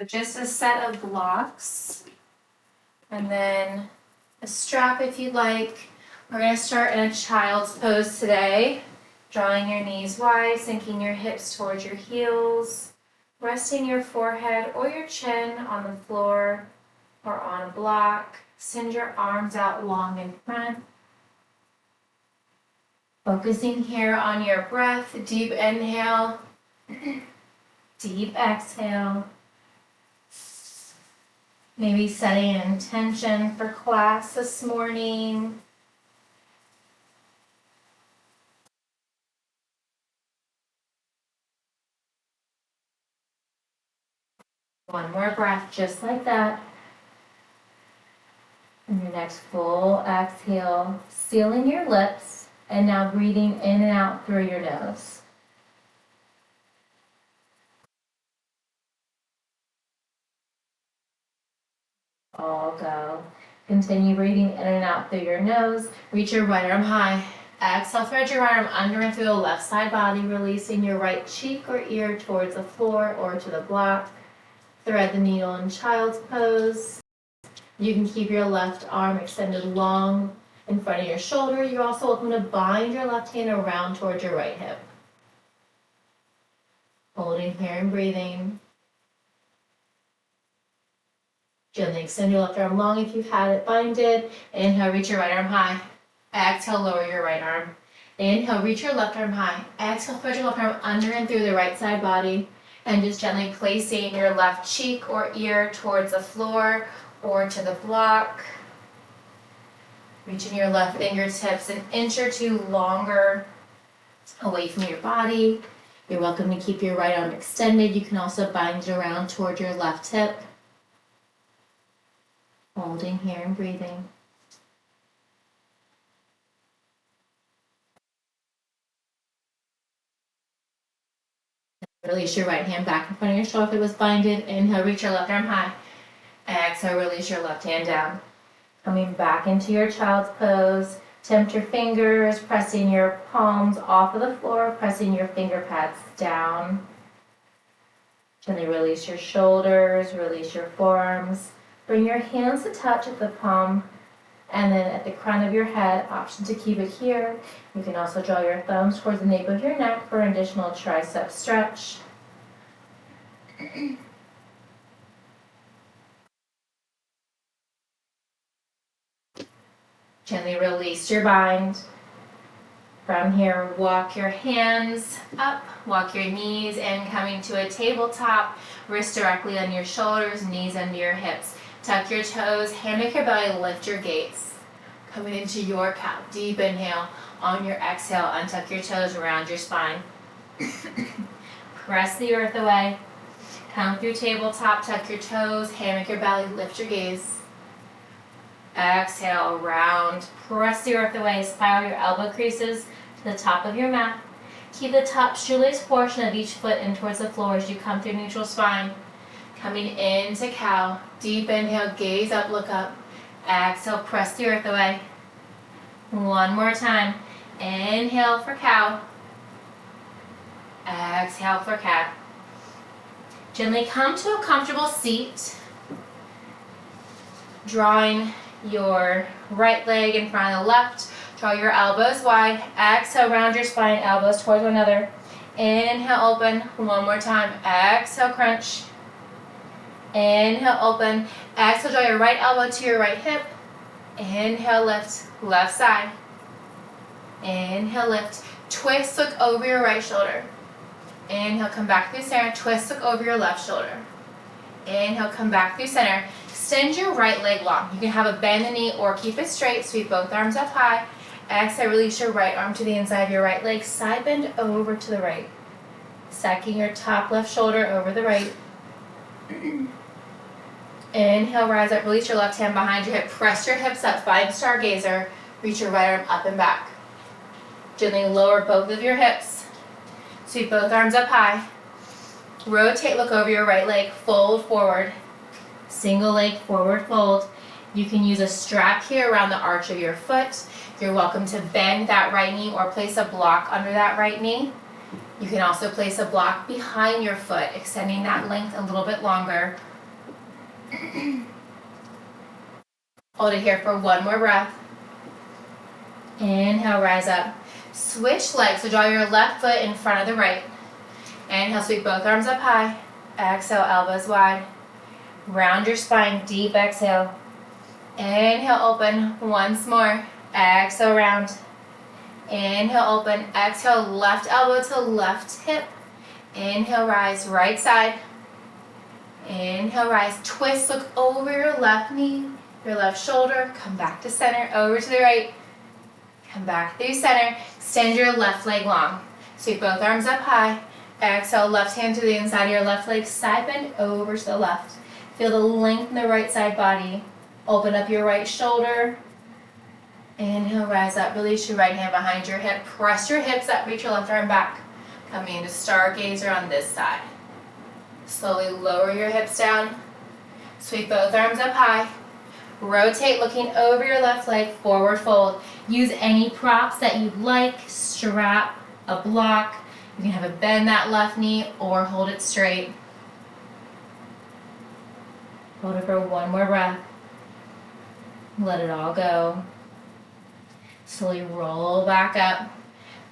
So just a set of blocks and then a strap if you'd like. We're going to start in a child's pose today. Drawing your knees wide, sinking your hips towards your heels, resting your forehead or your chin on the floor or on a block. Send your arms out long in front. Focusing here on your breath. Deep inhale, deep exhale. Maybe setting an intention for class this morning. One more breath, just like that. And your next full exhale, sealing your lips, and now breathing in and out through your nose. All go. Continue breathing in and out through your nose. Reach your right arm high. Exhale, thread your right arm under and through the left side body, releasing your right cheek or ear towards the floor or to the block. Thread the needle in child's pose. You can keep your left arm extended long in front of your shoulder. You're also welcome to bind your left hand around towards your right hip. Holding here and breathing. Gently extend your left arm long if you've had it binded. Inhale, reach your right arm high. Exhale, lower your right arm. Inhale, reach your left arm high. Exhale, thread your left arm under and through the right side body. And just gently placing your left cheek or ear towards the floor or to the block. Reaching your left fingertips an inch or two longer away from your body. You're welcome to keep your right arm extended. You can also bind it around toward your left hip. Holding here and breathing. Release your right hand back in front of your shoulder if it was binded. Inhale, reach your left arm high. Exhale, release your left hand down. Coming back into your child's pose. Tempt your fingers, pressing your palms off of the floor, pressing your finger pads down. Gently release your shoulders, release your forearms. Bring your hands to touch at the palm and then at the crown of your head. Option to keep it here. You can also draw your thumbs towards the nape of your neck for an additional tricep stretch. Gently release your bind. From here, walk your hands up, walk your knees in, coming to a tabletop, wrists directly on your shoulders, knees under your hips. Tuck your toes, hammock your belly, lift your gaze. Coming into your cow, deep inhale. On your exhale, untuck your toes around your spine. Press the earth away. Come through tabletop, tuck your toes, hammock your belly, lift your gaze. Exhale, round, press the earth away, spiral your elbow creases to the top of your mat. Keep the top shoelace portion of each foot in towards the floor as you come through neutral spine. Coming into cow, deep inhale, gaze up, look up. Exhale, press the earth away. One more time. Inhale for cow. Exhale for cat. Gently come to a comfortable seat. Drawing your right leg in front of the left. Draw your elbows wide. Exhale, round your spine, elbows towards one another. Inhale, open. One more time. Exhale, crunch. Inhale, open. Exhale, draw your right elbow to your right hip. Inhale, lift. Left side. Inhale, lift. Twist, look over your right shoulder. Inhale, come back through center. Twist, look over your left shoulder. Inhale, come back through center. Extend your right leg long. You can have a bend the knee or keep it straight. Sweep both arms up high. Exhale, release your right arm to the inside of your right leg. Side bend over to the right. Stacking your top left shoulder over the right. Inhale, rise up. Release your left hand behind your hip. Press your hips up. Find stargazer. Reach your right arm up and back. Gently lower both of your hips. Sweep both arms up high. Rotate, look over your right leg. Fold forward. Single leg forward fold. You can use a strap here around the arch of your foot. You're welcome to bend that right knee or place a block under that right knee. You can also place a block behind your foot, extending that length a little bit longer. Hold it here for one more breath. Inhale, rise up. Switch legs, so draw your left foot in front of the right. Inhale, sweep both arms up high. Exhale, elbows wide. Round your spine, deep exhale. Inhale, open once more. Exhale, round. Inhale, open. Exhale, left elbow to left hip. Inhale, rise, right side. Inhale, rise, twist, look over your left knee, your left shoulder, come back to center, over to the right. Come back through center, extend your left leg long. Sweep both arms up high. Exhale, left hand to the inside of your left leg, side bend over to the left. Feel the length in the right side body. Open up your right shoulder. Inhale, rise up, release your right hand behind your hip. Press your hips up, reach your left arm back. Coming into stargazer on this side. Slowly lower your hips down. Sweep both arms up high. Rotate, looking over your left leg, forward fold. Use any props that you'd like, strap, a block. You can have it bend that left knee or hold it straight. Hold it for one more breath. Let it all go. Slowly roll back up.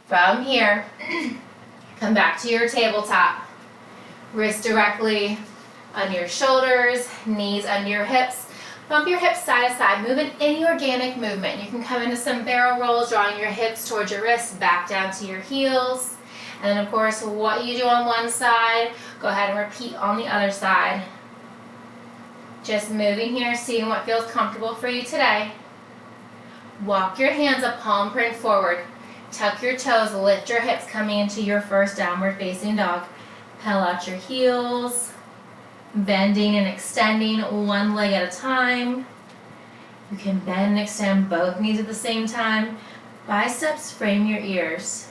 From here, come back to your tabletop. Wrists directly under your shoulders, knees under your hips. Bump your hips side to side. Move in any organic movement. You can come into some barrel rolls, drawing your hips towards your wrists, back down to your heels. And then, of course, what you do on one side, go ahead and repeat on the other side. Just moving here, seeing what feels comfortable for you today. Walk your hands up, palm print forward. Tuck your toes, lift your hips, coming into your first downward facing dog. Peel out your heels, bending and extending one leg at a time. You can bend and extend both knees at the same time. Biceps frame your ears.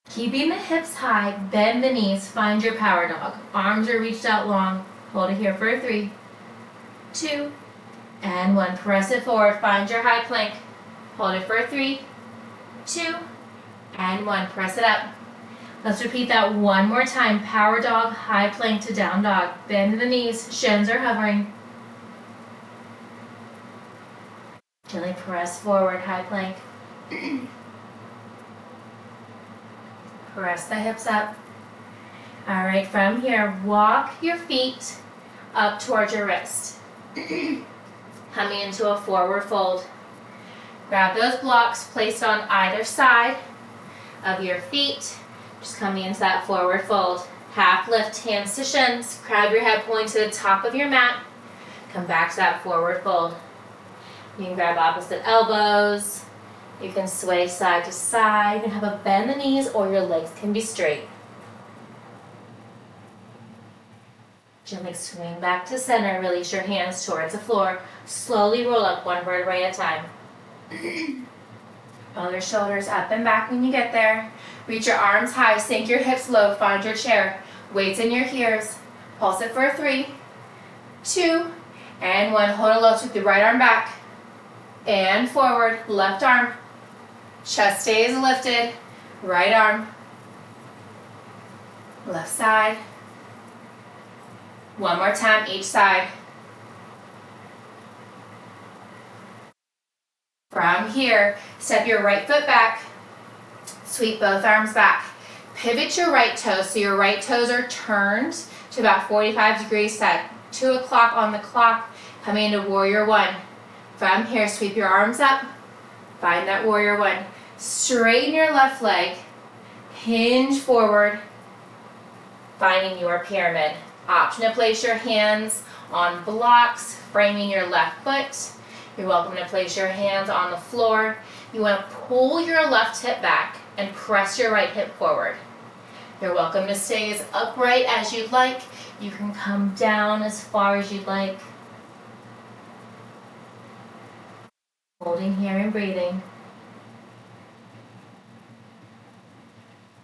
Keeping the hips high, bend the knees, find your power dog. Arms are reached out long. Hold it here for 3, 2, and 1. Press it forward, find your high plank. Hold it for 3, 2, and 1. Press it up. Let's repeat that one more time. Power dog, high plank to down dog. Bend the knees, shins are hovering. Gently press forward, high plank. Press the hips up. All right, from here, walk your feet up towards your wrist. Coming into a forward fold. Grab those blocks placed on either side of your feet. Just coming into that forward fold. Half lift, hands to shins. Crowd your head, pulling to the top of your mat. Come back to that forward fold. You can grab opposite elbows. You can sway side to side. You can have a bend the knees, or your legs can be straight. Gently swing back to center. Release your hands towards the floor. Slowly roll up one vertebrae at a time. Roll your shoulders up and back when you get there. Reach your arms high. Sink your hips low. Find your chair. Weights in your ears. Pulse it for 3, 2, and 1. Hold it low. Sweep the right arm back. And forward. Left arm. Chest stays lifted. Right arm. Left side. One more time, each side. From here, step your right foot back. Sweep both arms back. Pivot your right toes so your right toes are turned to about 45 degrees set. 2 o'clock on the clock. Coming into warrior 1. From here, sweep your arms up. Find that warrior 1. Straighten your left leg. Hinge forward. Finding your pyramid. Option to place your hands on blocks, framing your left foot. You're welcome to place your hands on the floor. You want to pull your left hip back and press your right hip forward. You're welcome to stay as upright as you'd like. You can come down as far as you'd like. Holding here and breathing.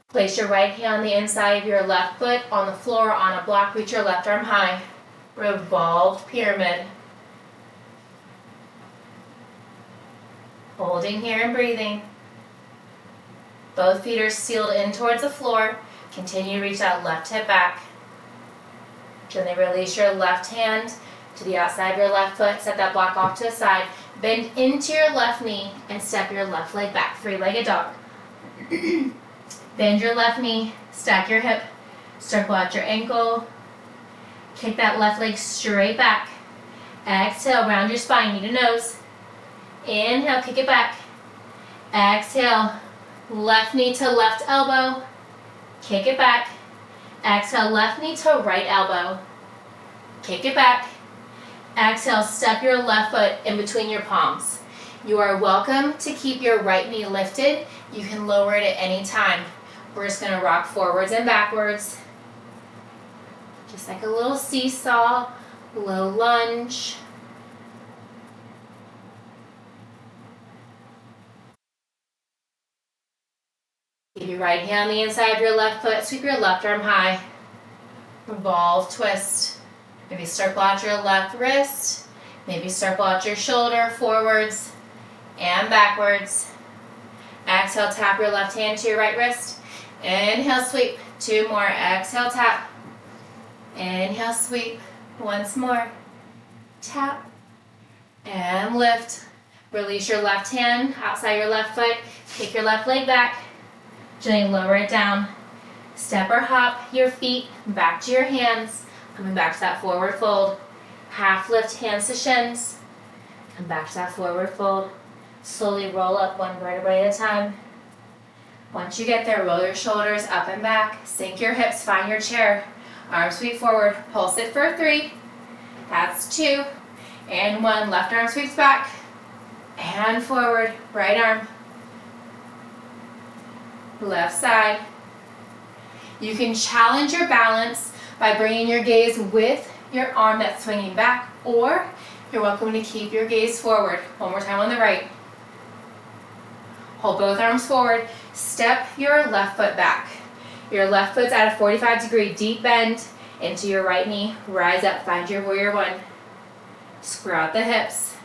Place your right hand on the inside of your left foot on the floor on a block. Reach your left arm high. Revolved pyramid. Holding here and breathing. Both feet are sealed in towards the floor. Continue to reach that left hip back. Gently release your left hand to the outside of your left foot. Set that block off to the side. Bend into your left knee and step your left leg back. Three-legged dog. Bend your left knee, stack your hip, circle out your ankle. Kick that left leg straight back. Exhale, round your spine, knee to nose. Inhale, kick it back. Exhale, left knee to left elbow. Kick it back. Exhale, left knee to right elbow. Kick it back. Exhale, step your left foot in between your palms. You are welcome to keep your right knee lifted. You can lower it at any time. We're just going to rock forwards and backwards. Just like a little seesaw, low lunge. Keep your right hand on the inside of your left foot. Sweep your left arm high. Revolve, twist. Maybe circle out your left wrist. Maybe circle out your shoulder forwards and backwards. Exhale, tap your left hand to your right wrist. Inhale, sweep. Two more. Exhale, tap. Inhale, sweep. Once more. Tap. And lift. Release your left hand outside your left foot. Kick your left leg back. Gently lower it down. Step or hop your feet back to your hands. Coming back to that forward fold. Half lift, hands to shins. Come back to that forward fold. Slowly roll up one vertebrae at a time. Once you get there, roll your shoulders up and back. Sink your hips, find your chair. Arms sweep forward. Pulse it for 3. That's 2. And 1. Left arm sweeps back. And forward. Right arm. Left side. You can challenge your balance by bringing your gaze with your arm that's swinging back, or you're welcome to keep your gaze forward. One more time on the right. Hold both arms forward. Step your left foot back. Your left foot's at a 45-degree deep bend into your right knee. Rise up, find your warrior 1. Square out the hips.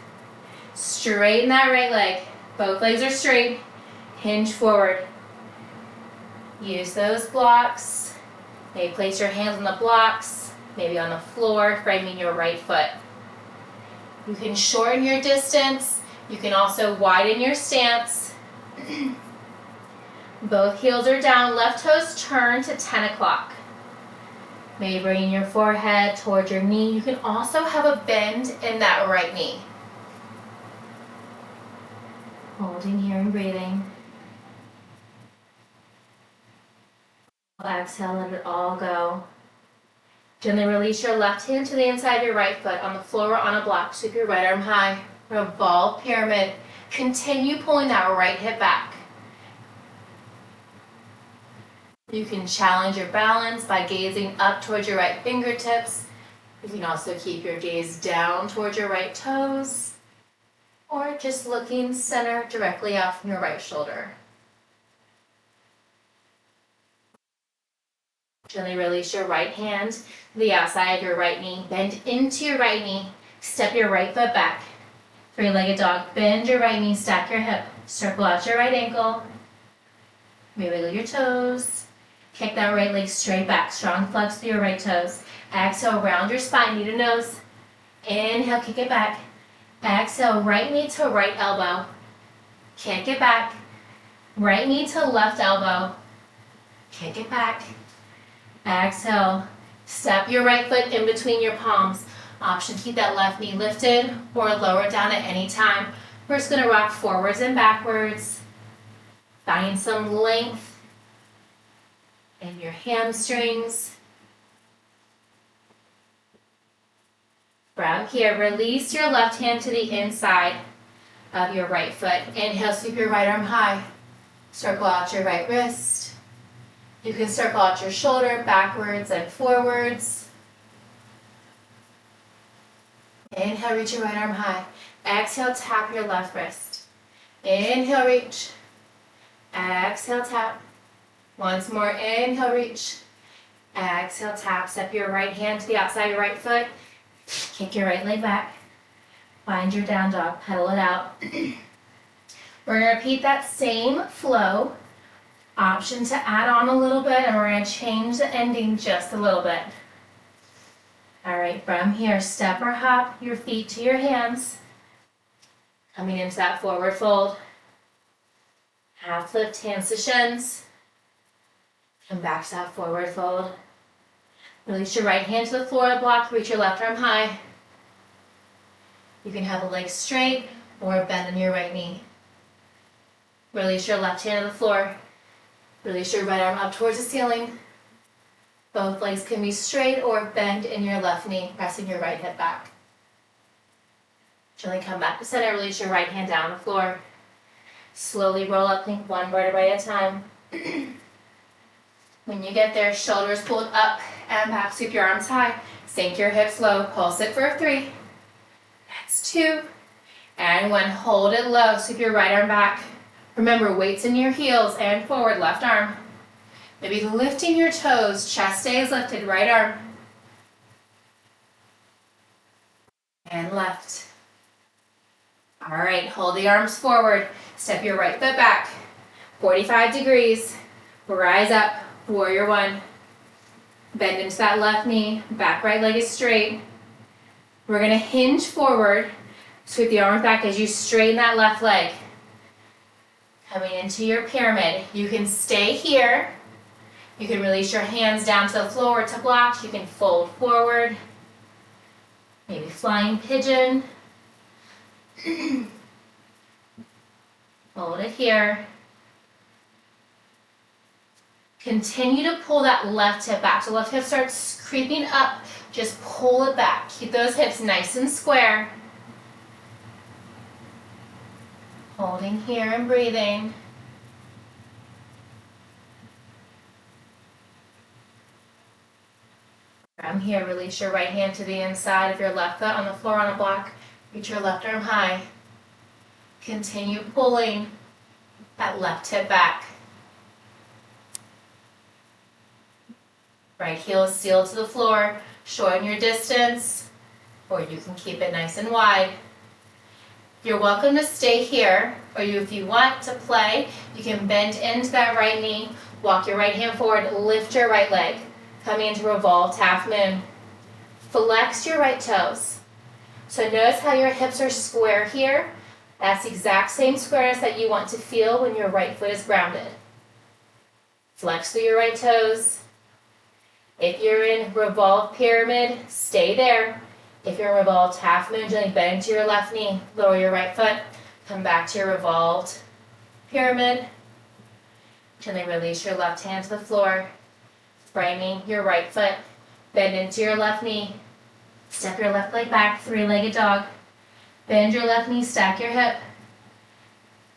Straighten that right leg. Both legs are straight. Hinge forward. Use those blocks. Maybe place your hands on the blocks, maybe on the floor, framing your right foot. You can shorten your distance. You can also widen your stance. Both heels are down, left toes turn to 10 o'clock. Maybe bringing your forehead towards your knee. You can also have a bend in that right knee. Holding here and breathing. Exhale, let it all go. Gently release your left hand to the inside of your right foot on the floor or on a block. Sweep your right arm high. Revolve pyramid. Continue pulling that right hip back. You can challenge your balance by gazing up towards your right fingertips. You can also keep your gaze down towards your right toes, or just looking center directly out from your right shoulder. Gently release your right hand to the outside of your right knee. Bend into your right knee. Step your right foot back. Three-legged dog. Bend your right knee. Stack your hip. Circle out your right ankle. Maybe wiggle your toes. Kick that right leg straight back. Strong flex through your right toes. Exhale, round your spine, knee to nose. Inhale, kick it back. Exhale, right knee to right elbow. Kick it back. Right knee to left elbow. Kick it back. Exhale, step your right foot in between your palms. Option, keep that left knee lifted or lower down at any time. We're just gonna rock forwards and backwards. Find some length in your hamstrings. From here, release your left hand to the inside of your right foot. Inhale, sweep your right arm high. Circle out your right wrist. You can circle out your shoulder backwards and forwards. Inhale, reach your right arm high. Exhale, tap your left wrist. Inhale, reach. Exhale, tap. Once more, inhale, reach. Exhale, tap. Step your right hand to the outside of your right foot. Kick your right leg back. Find your down dog. Pedal it out. We're going to repeat that same flow Option to add on a little bit, and we're going to change the ending just a little bit. All right, from here, step or hop your feet to your hands. Coming into that forward fold. Half lift, hands to shins. Come back to that forward fold. Release your right hand to the floor block, reach your left arm high. You can have the legs straight or bend in your right knee. Release your left hand to the floor. Release your right arm up towards the ceiling. Both legs can be straight or bend in your left knee, pressing your right hip back. Gently come back to center, release your right hand down the floor. Slowly roll up, think one vertebrae at a time. When you get there, shoulders pulled up and back, sweep your arms high. Sink your hips low, pulse it for 3. That's 2. And 1, hold it low, sweep your right arm back. Remember, weights in your heels and forward left arm. Maybe lifting your toes, chest stays lifted, right arm. And left. All right, hold the arms forward. Step your right foot back. 45 degrees. Rise up, warrior 1. Bend into that left knee, back right leg is straight. We're gonna hinge forward, sweep the arms back as you straighten that left leg. Coming into your pyramid, you can stay here. You can release your hands down to the floor to block. You can fold forward, maybe flying pigeon. Hold it here. Continue to pull that left hip back. So left hip starts creeping up. Just pull it back. Keep those hips nice and square. Holding here and breathing. From here, release your right hand to the inside of your left foot on the floor on a block. Reach your left arm high. Continue pulling that left hip back. Right heel is sealed to the floor. Shorten your distance, or you can keep it nice and wide. You're welcome to stay here, or if you want to play, you can bend into that right knee, walk your right hand forward, lift your right leg. Coming into revolved half moon. Flex your right toes. So notice how your hips are square here. That's the exact same squareness that you want to feel when your right foot is grounded. Flex through your right toes. If you're in revolved pyramid, stay there. If you're in revolved half moon, gently bend to your left knee, lower your right foot, come back to your revolved pyramid. Gently release your left hand to the floor, framing your right foot, bend into your left knee, step your left leg back, 3-legged dog. Bend your left knee, stack your hip.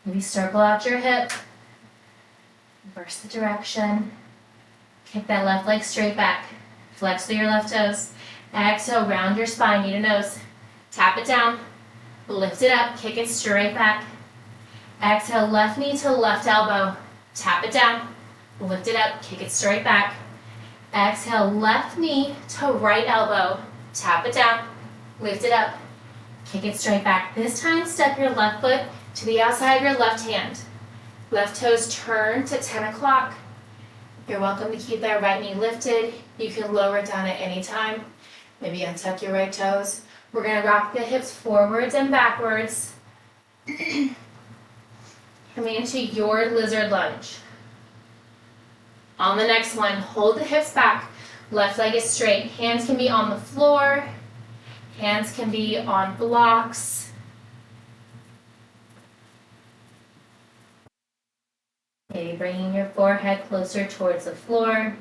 Maybe circle out your hip. Reverse the direction. Kick that left leg straight back. Flex through your left toes. Exhale, round your spine, knee to nose. Tap it down. Lift it up, kick it straight back. Exhale, left knee to left elbow. Tap it down. Lift it up, kick it straight back. Exhale, left knee to right elbow. Tap it down. Lift it up. Kick it straight back. This time, step your left foot to the outside of your left hand. Left toes turn to 10 o'clock. You're welcome to keep that right knee lifted. You can lower it down at any time. Maybe untuck your right toes. We're going to rock the hips forwards and backwards. Coming into your lizard lunge. On the next one, hold the hips back. Left leg is straight. Hands can be on the floor. Hands can be on blocks. Maybe bringing your forehead closer towards the floor.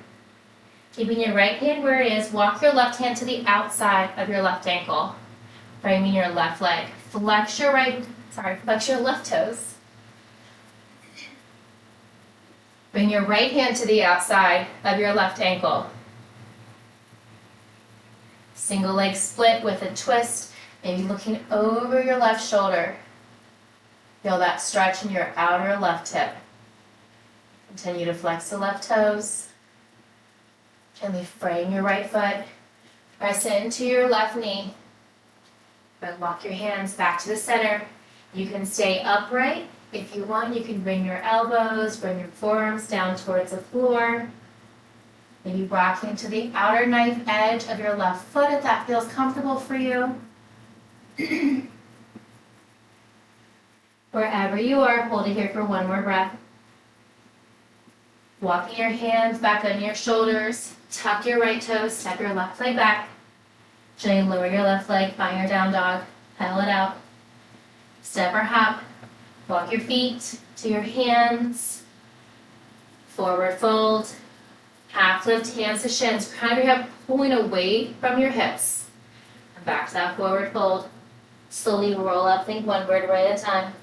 Keeping your right hand where it is, walk your left hand to the outside of your left ankle. Framing your left leg. Flex your left toes. Bring your right hand to the outside of your left ankle. Single leg split with a twist, maybe looking over your left shoulder. Feel that stretch in your outer left hip. Continue to flex the left toes. Gently frame your right foot. Press into your left knee. But walk your hands back to the center. You can stay upright. If you want, you can bring your elbows, bring your forearms down towards the floor. Maybe rocking to the outer knife edge of your left foot if that feels comfortable for you. Wherever you are, hold it here for one more breath. Walking your hands back on your shoulders, tuck your right toes, step your left leg back. Gently lower your left leg, find your down dog, pedal it out. Step or hop, walk your feet to your hands, forward fold, half lift hands to shins, crown of your head pulling away from your hips. And back to that forward fold. Slowly roll up, think one vertebrae at a time.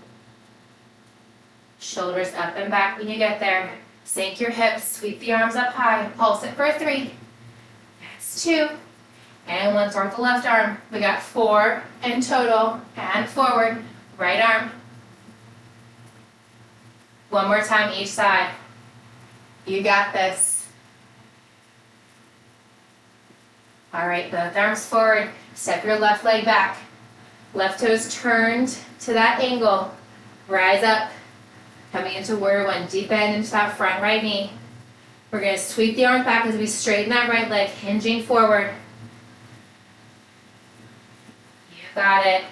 Shoulders up and back when you get there. Sink your hips, sweep the arms up high, pulse it for 3. That's 2. And 1, start the left arm. We got 4 in total, and forward, right arm. One more time each side. You got this. All right, both arms forward, step your left leg back. Left toes turned to that angle. Rise up. Coming into warrior one, deep bend into that front right knee. We're going to sweep the arms back as we straighten that right leg, hinging forward. You got it.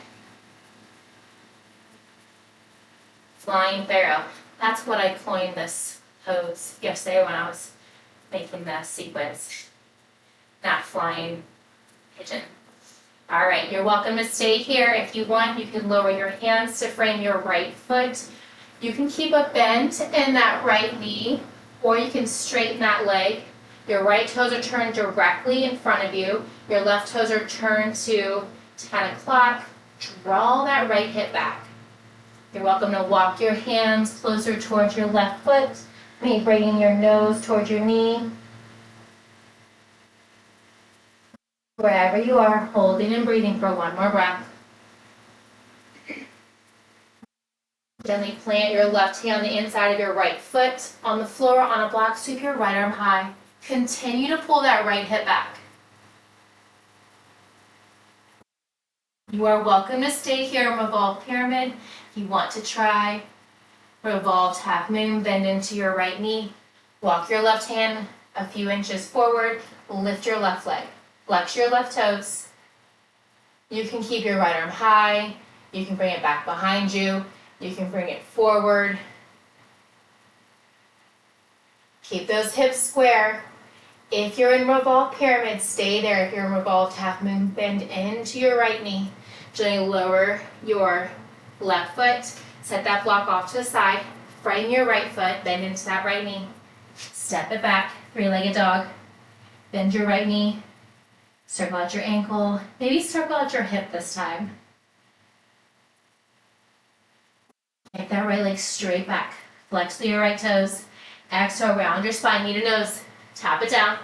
Flying Pharaoh. That's what I coined this pose yesterday when I was making the sequence. Not flying pigeon. All right, you're welcome to stay here. If you want, you can lower your hands to frame your right foot. You can keep a bend in that right knee, or you can straighten that leg. Your right toes are turned directly in front of you. Your left toes are turned to 10 o'clock. Draw that right hip back. You're welcome to walk your hands closer towards your left foot, maybe bringing your nose towards your knee. Wherever you are, holding and breathing for one more breath. Gently plant your left hand on the inside of your right foot on the floor on a block. Sweep your right arm high. Continue to pull that right hip back. You are welcome to stay here in revolved pyramid. If you want to try revolved half moon, bend into your right knee. Walk your left hand a few inches forward. Lift your left leg. Flex your left toes. You can keep your right arm high. You can bring it back behind you. You can bring it forward. Keep those hips square. If you're in revolved pyramid, stay there. If you're in revolved half moon, bend into your right knee. Gently lower your left foot. Set that block off to the side. Frame your right foot. Bend into that right knee. Step it back. Three-legged dog. Bend your right knee. Circle out your ankle. Maybe circle out your hip this time. Take that right leg straight back. Flex through your right toes. Exhale, round your spine, knee to nose. Tap it down.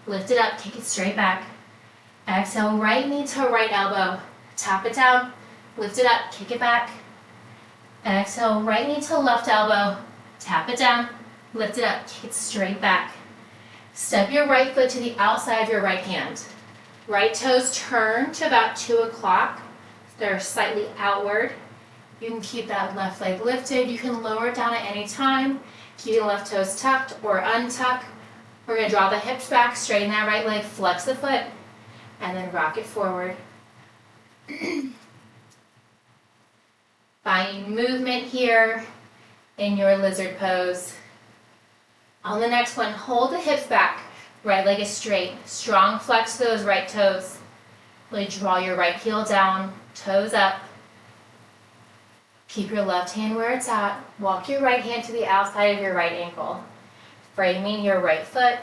Lift it up, kick it straight back. Exhale, right knee to right elbow. Tap it down. Lift it up, kick it back. Exhale, right knee to left elbow. Tap it down. Lift it up, kick it straight back. Step your right foot to the outside of your right hand. Right toes turn to about 2 o'clock. They're slightly outward. You can keep that left leg lifted. You can lower it down at any time. Keep the left toes tucked or untucked. We're going to draw the hips back, straighten that right leg, flex the foot, and then rock it forward. Finding movement here in your lizard pose. On the next one, hold the hips back. Right leg is straight. Strong flex to those right toes. Really draw your right heel down, toes up. Keep your left hand where it's at. Walk your right hand to the outside of your right ankle. Framing your right foot.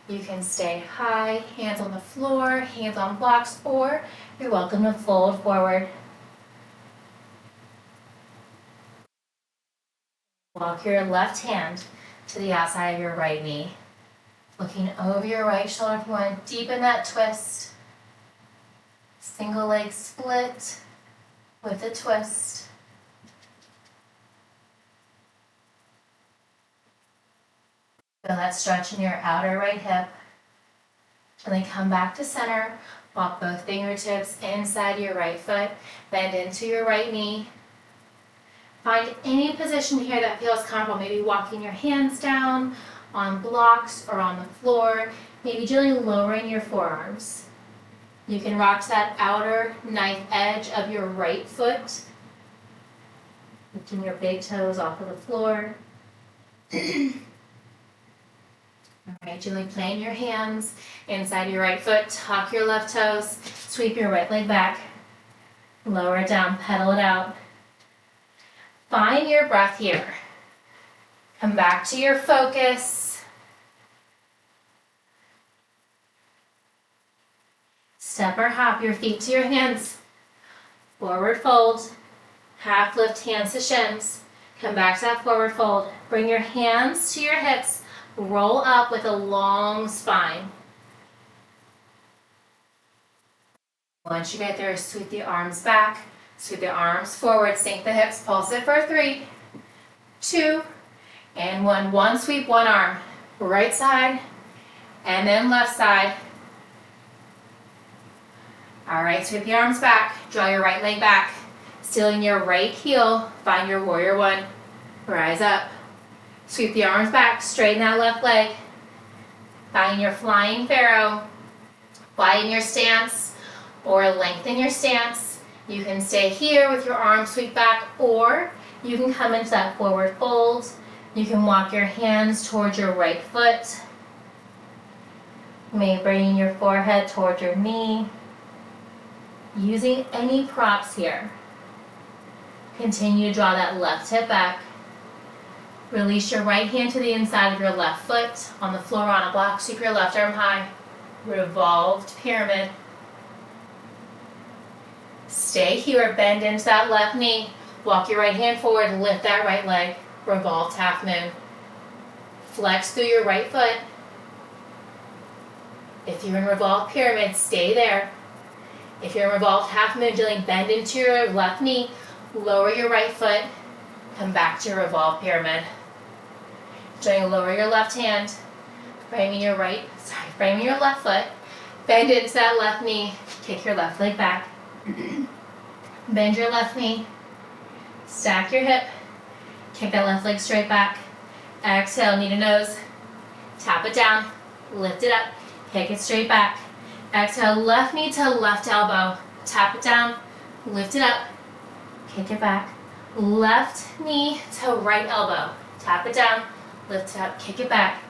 You can stay high, hands on the floor, hands on blocks, or you're welcome to fold forward. Walk your left hand to the outside of your right knee. Looking over your right shoulder if you want to deepen that twist. Single leg split with a twist. Feel that stretch in your outer right hip. And then come back to center. Walk both fingertips inside your right foot. Bend into your right knee. Find any position here that feels comfortable. Maybe walking your hands down on blocks or on the floor. Maybe gently lowering your forearms. You can rock to that outer knife edge of your right foot. Lifting your big toes off of the floor. Alright, gently plant your hands inside your right foot. Tuck your left toes. Sweep your right leg back. Lower it down. Pedal it out. Find your breath here. Come back to your focus. Step or hop your feet to your hands. Forward fold. Half lift hands to shins. Come back to that forward fold. Bring your hands to your hips. Roll up with a long spine. Once you get there, sweep the arms back. Sweep the arms forward, sink the hips, pulse it for 3, 2, and 1. One sweep, one arm. Right side, and then left side. All right, sweep the arms back. Draw your right leg back. Stealing your right heel, find your warrior one. Rise up. Sweep the arms back, straighten that left leg. Find your flying pharaoh. Widen your stance or lengthen your stance. You can stay here with your arms sweep back, or you can come into that forward fold. You can walk your hands towards your right foot. You may bring your forehead towards your knee. Using any props here. Continue to draw that left hip back. Release your right hand to the inside of your left foot. On the floor on a block, sweep your left arm high. Revolved pyramid. Stay here, bend into that left knee. Walk your right hand forward, lift that right leg. Revolved half moon. Flex through your right foot. If you're in revolved pyramid, stay there. If you're in revolved half moon, gently bend into your left knee. Lower your right foot. Come back to your revolved pyramid. Gently lower your left hand. Framing your left foot. Bend into that left knee. Kick your left leg back. Bend your left knee. Stack your hip. Kick that left leg straight back. Exhale, knee to nose. Tap it down. Lift it up. Kick it straight back. Exhale, left knee to left elbow. Tap it down. Lift it up. Kick it back. Left knee to right elbow. Tap it down. Lift it up. Kick it back.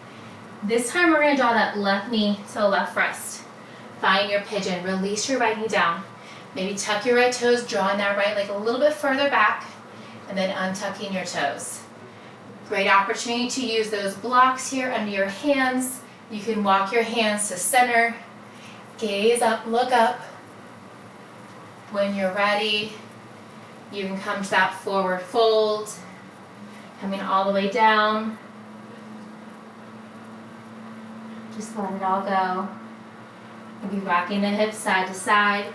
This time we're going to draw that left knee to the left wrist. Find your pigeon. Release your right knee down. Maybe tuck your right toes, drawing that right leg a little bit further back, and then untucking your toes. Great opportunity to use those blocks here under your hands. You can walk your hands to center, gaze up, look up. When you're ready, you can come to that forward fold, coming all the way down. Just let it all go. Maybe rocking the hips side to side.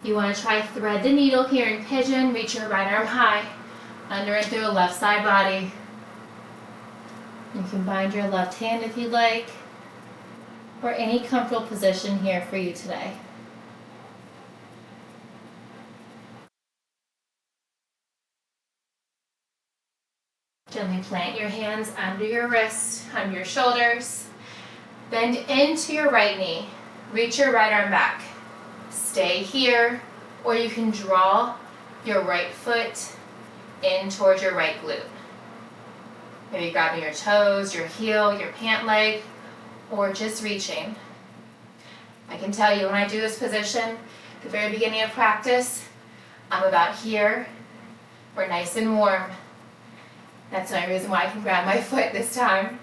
You want to try thread the needle here in pigeon. Reach your right arm high, under and through the left side body. You can bind your left hand if you'd like, or any comfortable position here for you today. Gently plant your hands under your wrists, under your shoulders. Bend into your right knee. Reach your right arm back. Stay here, or you can draw your right foot in towards your right glute. Maybe grabbing your toes, your heel, your pant leg, or just reaching. I can tell you when I do this position, at the very beginning of practice, I'm about here. We're nice and warm. That's the only reason why I can grab my foot this time.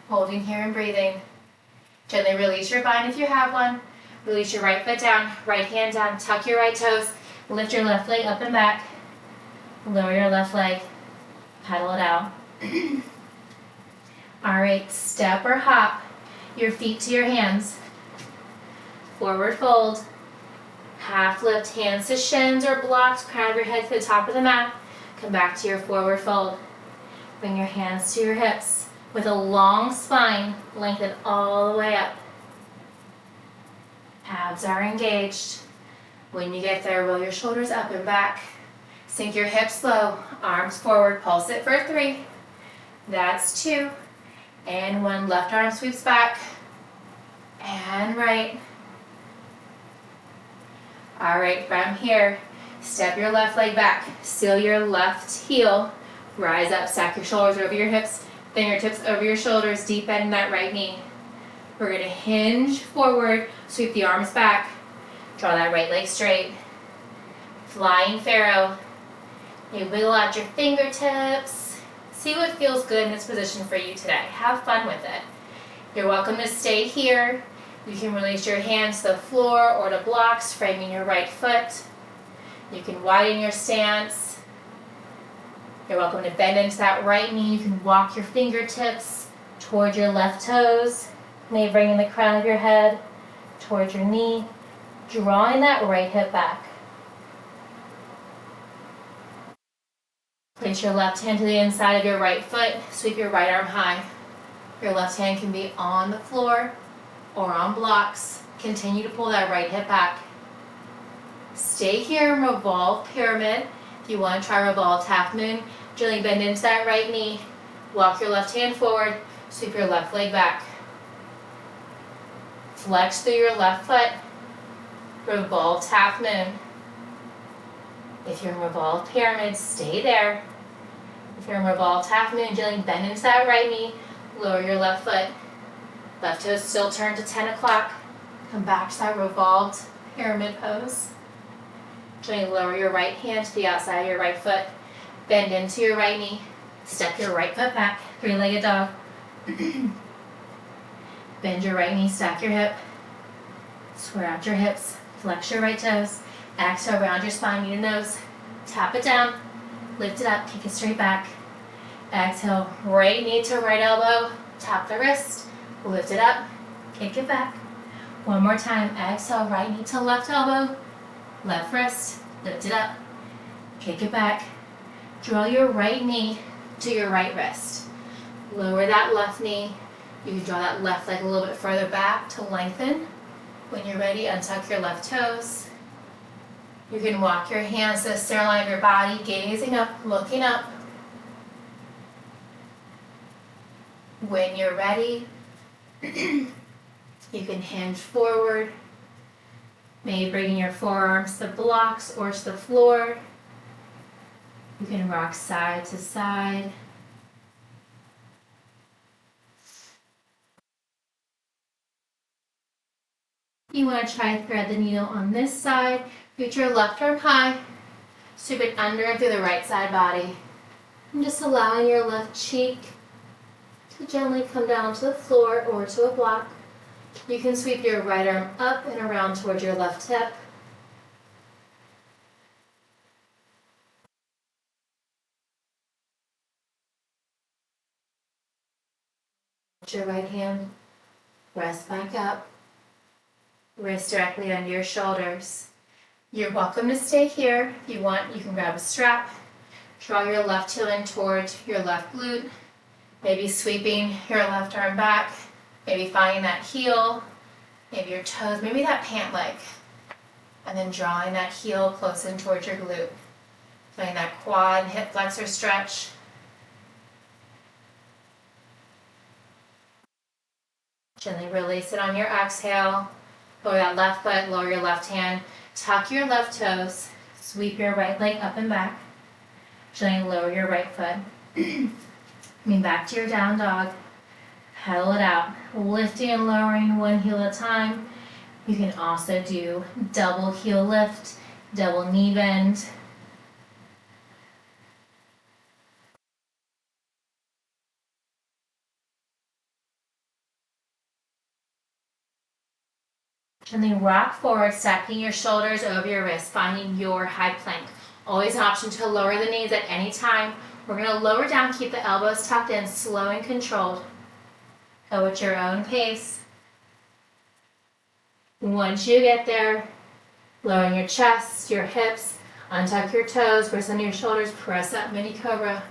Holding here and breathing. Gently release your bind if you have one. Release your right foot down, right hand down, tuck your right toes, lift your left leg up and back, lower your left leg, pedal it out. Alright, step or hop your feet to your hands. Forward fold, half lift, hands to shins or blocks, crown of your head to the top of the mat. Come back to your forward fold. Bring your hands to your hips with a long spine, lengthen all the way up. Abs are engaged. When you get there, roll your shoulders up and back. Sink your hips low, arms forward, pulse it for 3. That's 2. And 1, left arm sweeps back. And right. All right, from here, step your left leg back. Seal your left heel. Rise up, stack your shoulders over your hips, fingertips over your shoulders, deep bend in that right knee. We're gonna hinge forward, sweep the arms back, draw that right leg straight. Flying Pharaoh. You wiggle out your fingertips. See what feels good in this position for you today. Have fun with it. You're welcome to stay here. You can release your hands to the floor or to blocks, framing your right foot. You can widen your stance. You're welcome to bend into that right knee. You can walk your fingertips towards your left toes. Maybe bringing the crown of your head towards your knee, drawing that right hip back. Place your left hand to the inside of your right foot. Sweep your right arm high. Your left hand can be on the floor or on blocks. Continue to pull that right hip back. Stay here in revolve pyramid. If you want to try revolved half moon, gently bend into that right knee. Walk your left hand forward. Sweep your left leg back. Flex through your left foot. Revolved half moon. If you're in revolved pyramid, stay there. If you're in revolved half moon, gently bend into that right knee. Lower your left foot. Left toes still turn to 10 o'clock. Come back to that revolved pyramid pose. Gently lower your right hand to the outside of your right foot. Bend into your right knee. Step your right foot back. 3-legged dog. Bend your right knee, stack your hip. Square out your hips. Flex your right toes. Exhale, round your spine, knee to nose. Tap it down. Lift it up, kick it straight back. Exhale, right knee to right elbow. Tap the wrist. Lift it up, kick it back. One more time. Exhale, right knee to left elbow. Left wrist, lift it up, kick it back. Draw your right knee to your right wrist. Lower that left knee. You can draw that left leg a little bit further back to lengthen. When you're ready, untuck your left toes. You can walk your hands to the center line of your body, gazing up, looking up. When you're ready, you can hinge forward. Maybe bringing your forearms to the blocks or to the floor. You can rock side to side. You want to try to thread the needle on this side. Reach your left arm high. Sweep it under and through the right side body. And just allowing your left cheek to gently come down to the floor or to a block. You can sweep your right arm up and around towards your left hip. Put your right hand, rest back up. Wrist directly under your shoulders. You're welcome to stay here. If you want, you can grab a strap. Draw your left heel in towards your left glute. Maybe sweeping your left arm back. Maybe finding that heel. Maybe your toes, maybe that pant leg. And then drawing that heel close in towards your glute. Feeling that quad and hip flexor stretch. Gently release it on your exhale. Lower that left foot, lower your left hand. Tuck your left toes. Sweep your right leg up and back. Gently lower your right foot. Coming back to your down dog. Pedal it out. Lifting and lowering one heel at a time. You can also do double heel lift, double knee bend. And then rock forward, stacking your shoulders over your wrists, finding your high plank. Always an option to lower the knees at any time. We're going to lower down, keep the elbows tucked in, slow and controlled. Go at your own pace. Once you get there, lowering your chest, your hips, untuck your toes, press under your shoulders, press up mini cobra.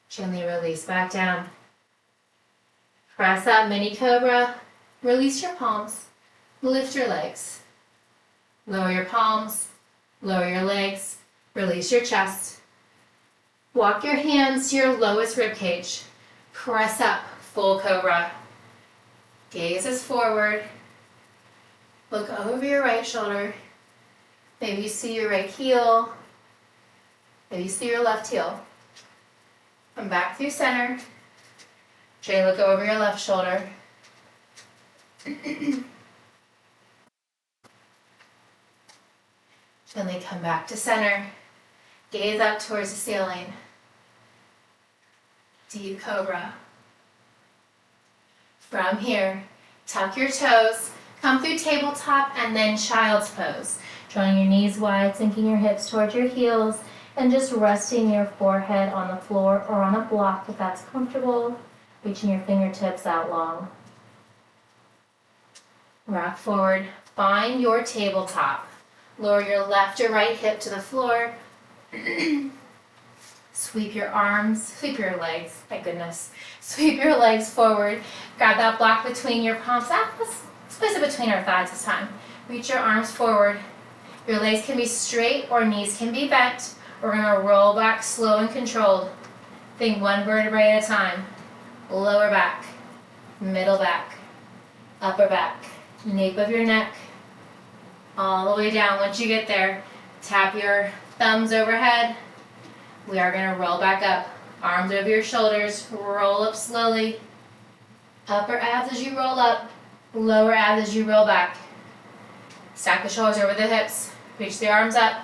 Gently release back down. Press up mini cobra. Release your palms. Lift your legs. Lower your palms, lower your legs, release your chest. Walk your hands to your lowest rib cage. Press up, full cobra. Gaze is forward. Look over your right shoulder. Maybe you see your right heel. Maybe you see your left heel. Come back through center. Try to look over your left shoulder. Gently come back to center. Gaze up towards the ceiling. Deep cobra. From here, tuck your toes, come through tabletop and then child's pose. Drawing your knees wide, sinking your hips towards your heels, and just resting your forehead on the floor or on a block if that's comfortable, reaching your fingertips out long. Rock forward, find your tabletop. Lower your left or right hip to the floor. Sweep your arms, sweep your legs, my goodness. Sweep your legs forward. Grab that block between your palms. Let's place it between our thighs this time. Reach your arms forward. Your legs can be straight or knees can be bent. We're going to roll back slow and controlled. Think one vertebrae at a time. Lower back, middle back, upper back, nape of your neck, all the way down. Once you get there, tap your thumbs overhead. We are going to roll back up. Arms over your shoulders, roll up slowly. Upper abs as you roll up, lower abs as you roll back. Stack the shoulders over the hips. Reach the arms up.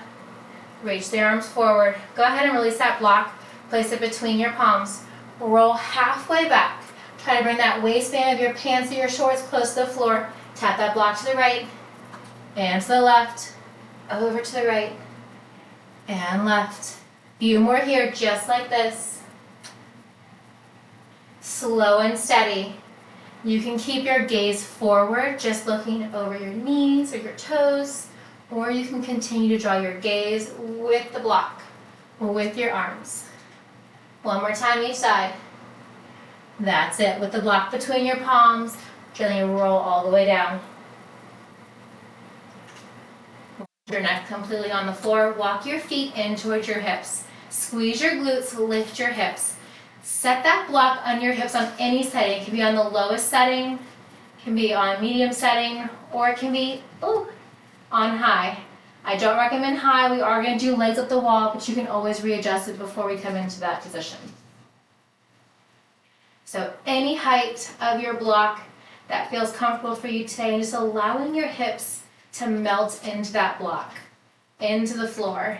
Reach the arms forward. Go ahead and release that block. Place it between your palms. Roll halfway back. Try to bring that waistband of your pants or your shorts close to the floor. Tap that block to the right and to the left. Over to the right and left. Few more here, just like this. Slow and steady. You can keep your gaze forward, just looking over your knees or your toes, or you can continue to draw your gaze with the block, or with your arms. One more time each side. That's it, with the block between your palms, gently roll all the way down. Your neck completely on the floor, walk your feet in towards your hips. Squeeze your glutes, lift your hips. Set that block on your hips on any setting. It can be on the lowest setting, it can be on medium setting, or it can be on high. I don't recommend high. We are going to do legs up the wall, but you can always readjust it before we come into that position. So any height of your block that feels comfortable for you today, and just allowing your hips to melt into that block, into the floor.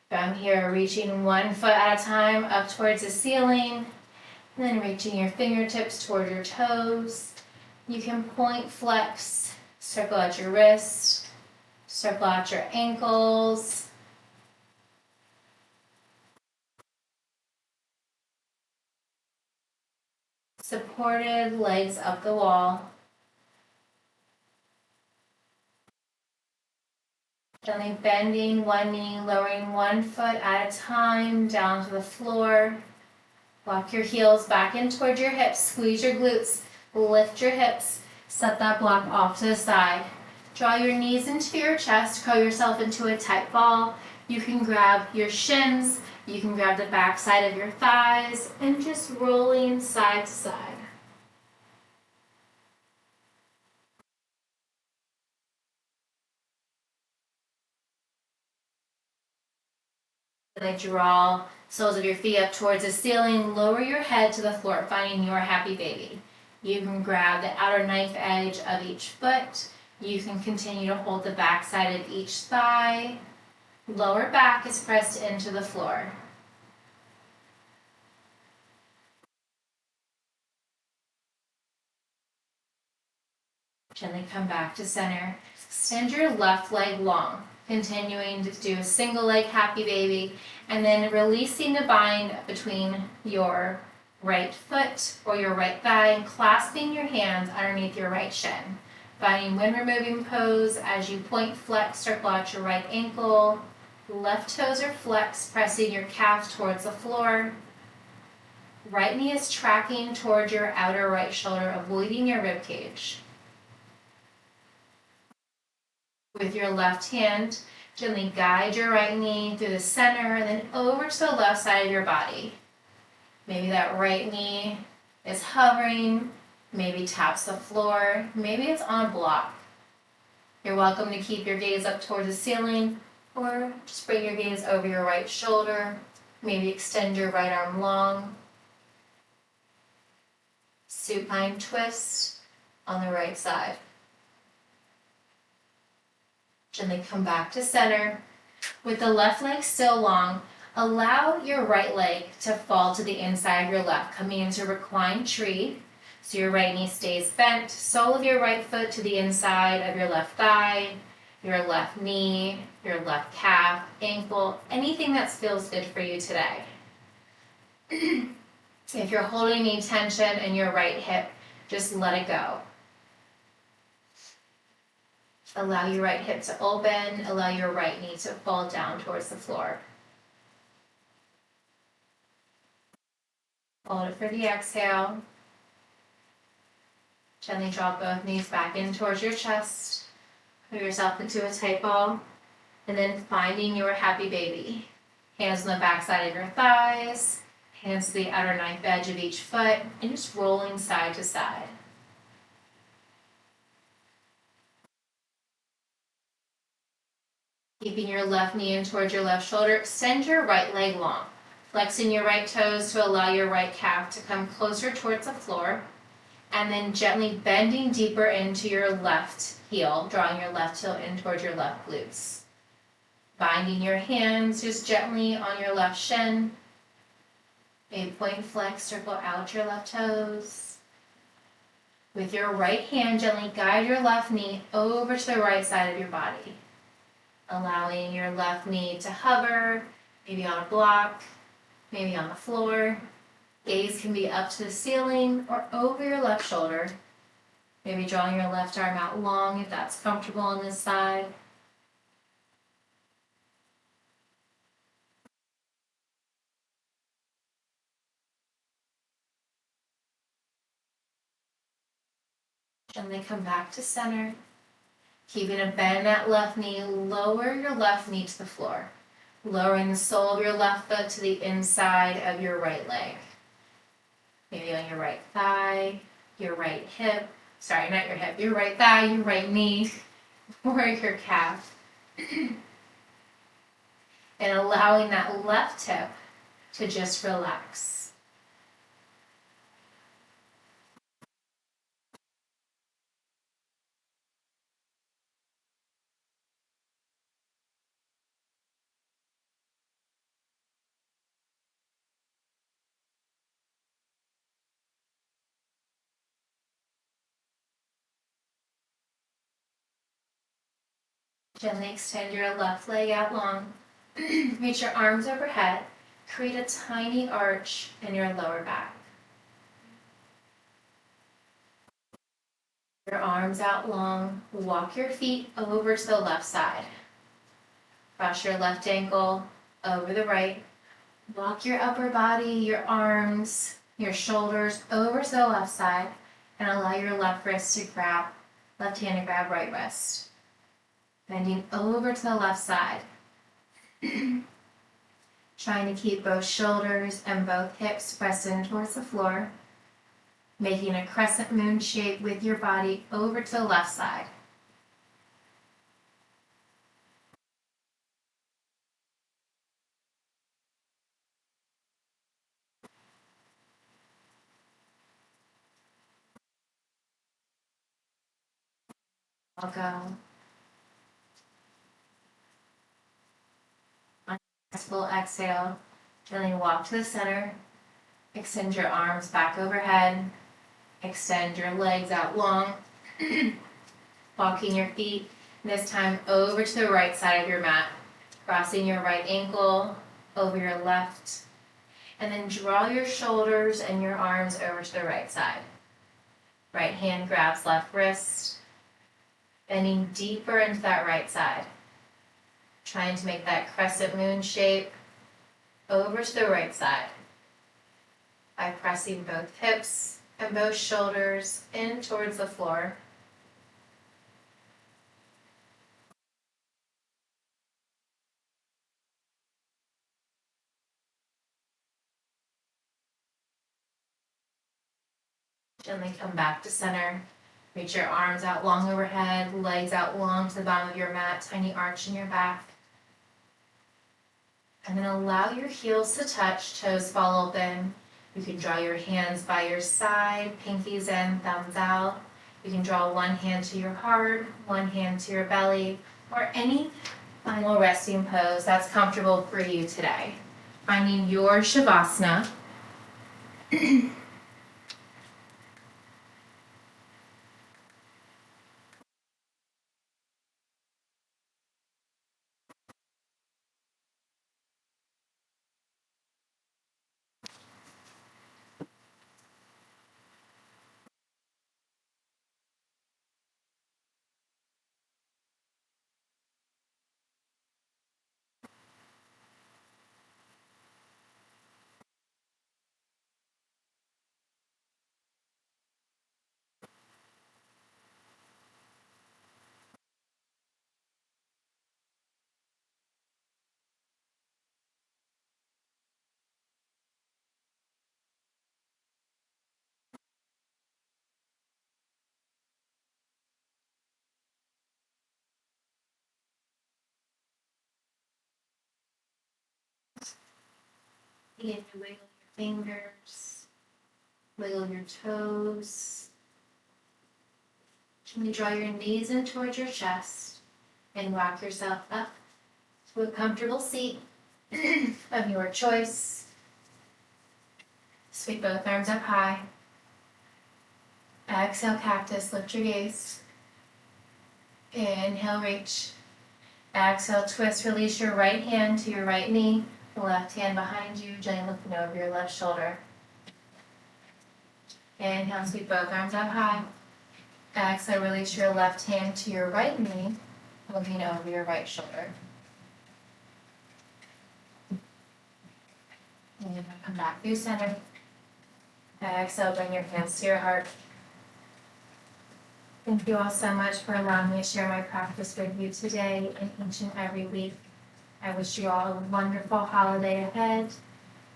From here, reaching one foot at a time up towards the ceiling, and then reaching your fingertips toward your toes. You can point, flex, circle out your wrist, circle out your ankles. Supported, legs up the wall. Gently bending one knee, lowering 1 foot at a time down to the floor. Walk your heels back in towards your hips, squeeze your glutes, lift your hips, set that block off to the side. Draw your knees into your chest, curl yourself into a tight ball. You can grab your shins, you can grab the back side of your thighs, and just rolling side to side. Then draw soles of your feet up towards the ceiling, lower your head to the floor, finding your happy baby. You can grab the outer knife edge of each foot. You can continue to hold the back side of each thigh. Lower back is pressed into the floor. Gently come back to center. Extend your left leg long, continuing to do a single leg happy baby, and then releasing the bind between your right foot or your right thigh and clasping your hands underneath your right shin. Finding wind removing pose as you point, flex, circle out your right ankle. Left toes are flexed, pressing your calves towards the floor. Right knee is tracking towards your outer right shoulder, avoiding your rib cage. With your left hand, gently guide your right knee through the center and then over to the left side of your body. Maybe that right knee is hovering, maybe taps the floor, maybe it's on a block. You're welcome to keep your gaze up towards the ceiling or just bring your gaze over your right shoulder. Maybe extend your right arm long. Supine twist on the right side. Gently come back to center. With the left leg still long, allow your right leg to fall to the inside of your left, coming into reclined tree. So your right knee stays bent, sole of your right foot to the inside of your left thigh, your left knee, your left calf, ankle, anything that feels good for you today. If you're holding any tension in your right hip, just let it go. Allow your right hip to open, allow your right knee to fall down towards the floor. Hold it for the exhale. Gently drop both knees back in towards your chest. Put yourself into a tight ball. And then finding your happy baby. Hands on the back side of your thighs. Hands to the outer knife edge of each foot. And just rolling side to side. Keeping your left knee in towards your left shoulder. Extend your right leg long. Flexing your right toes to allow your right calf to come closer towards the floor. And then gently bending deeper into your left heel, drawing your left heel in towards your left glutes. Binding your hands just gently on your left shin. Maybe point flex, circle out your left toes. With your right hand, gently guide your left knee over to the right side of your body. Allowing your left knee to hover, maybe on a block, maybe on the floor. Gaze can be up to the ceiling or over your left shoulder. Maybe drawing your left arm out long if that's comfortable on this side. Gently come back to center. Keeping a bend at left knee, lower your left knee to the floor. Lowering the sole of your left foot to the inside of your right leg. Maybe on your right thigh, your right hip, sorry, not your hip, your right thigh, your right knee, or your calf. And allowing that left hip to just relax. Gently extend your left leg out long. Reach your arms overhead. Create a tiny arch in your lower back. Your arms out long. Walk your feet over to the left side. Cross your left ankle over the right. Walk your upper body, your arms, your shoulders over to the left side. And allow your left wrist to grab, left hand to grab right wrist. Bending over to the left side. Trying to keep both shoulders and both hips pressed in towards the floor. Making a crescent moon shape with your body over to the left side. I'll go. On your full exhale, gently walk to the center. Extend your arms back overhead. Extend your legs out long. Walking your feet, this time over to the right side of your mat. Crossing your right ankle over your left. And then draw your shoulders and your arms over to the right side. Right hand grabs left wrist. Bending deeper into that right side. Trying to make that crescent moon shape over to the right side. by pressing both hips and both shoulders in towards the floor. Gently come back to center. Reach your arms out long overhead, legs out long to the bottom of your mat, tiny arch in your back. And then allow your heels to touch, toes fall open. You can draw your hands by your side, pinkies in, thumbs out. You can draw one hand to your heart, one hand to your belly, or any final resting pose that's comfortable for you today. Finding your Shavasana. Begin to wiggle your fingers, wiggle your toes. Can you draw your knees in towards your chest and rock yourself up to a comfortable seat of your choice. Sweep both arms up high. Exhale, cactus, lift your gaze. Inhale, reach. Exhale, twist, release your right hand to your right knee. The left hand behind you, gently lifting over your left shoulder. Inhale, sweep both arms up high. Exhale, release your left hand to your right knee, looking over your right shoulder. And come back through center. Exhale, bring your hands to your heart. Thank you all so much for allowing me to share my practice with you today and each and every week. I wish you all a wonderful holiday ahead.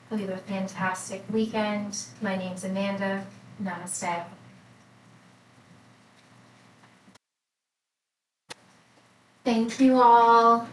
Hope you have a fantastic weekend. My name's Amanda. Namaste. Thank you all.